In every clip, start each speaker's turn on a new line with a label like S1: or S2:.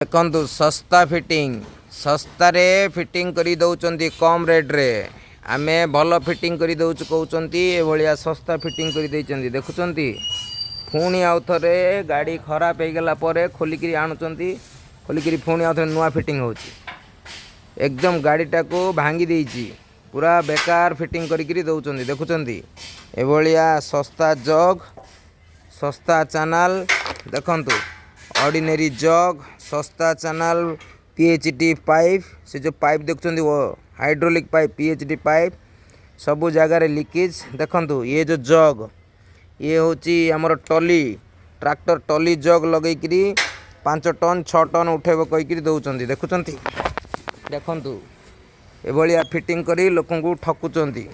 S1: देखु सस्ता fitting सस्तारे fitting करी दौरान कम रेट्रे आमे भल फिटिंग करी दौचु कहते ये सस्ता फिटिंग करी देइचंदी देखुचंती। पुणी आउ थे गाड़ी खराब हो गला पर खोलिक आणुचंती खोलिक पुणी आउ थे नुआ फिटिंग होची एकदम गाड़ीटा को भांगी देइची पूरा बेकार फिटिंग करी दौचंदी देखुचंती। ये सस्ता जग सस्ता चैनल देखंतु ऑर्डिनरी जग सस्ता चैनल पीएचडी पाइप से जो पाइप देखुं वो हाइड्रोलिक पाइप पीएचडी पाइप सबू जगार लीकेज देखंतु। ये जो जग ये होची हमर टली ट्रैक्टर टली जग लगेकरी 5 टन 6 टन उठेब कहीकि दौरान देखुंती। देखंतु एभलिया फिटिंग करी लोकंकु ठकुचंती।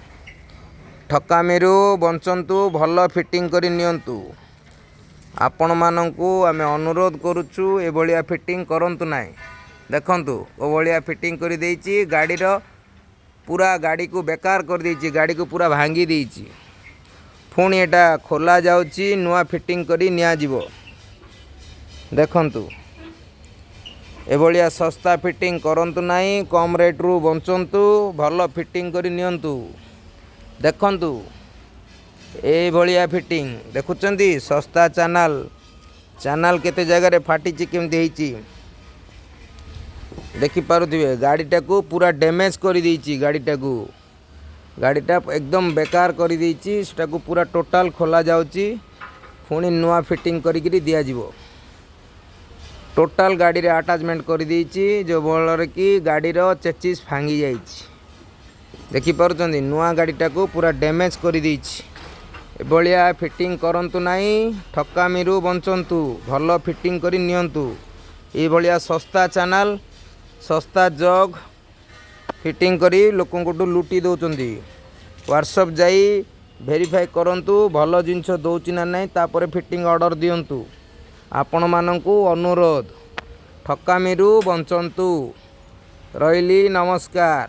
S1: ठकामीरू बंचंतु भल फिटिंग करी नियंतु। आपण मानंकु आमे अनुरोध करुचु एभलिया फिटिंग करंतु नाही। देखंतु ओभलिया फिटिंग करी देइची गाड़ी रो पूरा गाड़ी को बेकार कर देइची गाड़ी को पूरा भांगी देइची पुणी एटा खोला जाउची नुआ फिटिंग करी निया जीवो। देखंतु एभलिया सस्ता फिटिंग करंतु नाही कम रेट रु बंचंतु भल फिटिंग करी नियंतु। देखंतु ए भलिया फिटिंग देखुचंती सस्ता चैनल चैनल केते जगह रे फाटी केमती हेची देखि पारुथिबे। गाड़ीटा को पूरा डैमेज कर देइची गाड़ीटा एकदम बेकार कर देइची सेटा को पूरा टोटल खोला जाउची पुणी नुआ फिटिंग करी दिया जीवो। टोटल गाड़ी रे अटैचमेंट कर देइची जो बलर की गाड़ी रो चेचिस भांगी जाइची देखि पारुचंती। नुआ गाड़ीटा को पूरा डैमेज कर देइची एभलिया फिटिंग करंतु नाही ठकामीरू बंचंतु भल फिटिंग करी नियंतु। ये भलिया सस्ता चैनल सस्ता जग फिटिंग करी लोकंकु लुटी दौचंदी। व्हाट्सएप जाई वेरीफाई करंतु भल जिनस दौची ना नहीं तापर फिटिंग ऑर्डर दियंतु। आपण मानंकु अनुरोध ठकामीरू बंचंतु। रहिली नमस्कार।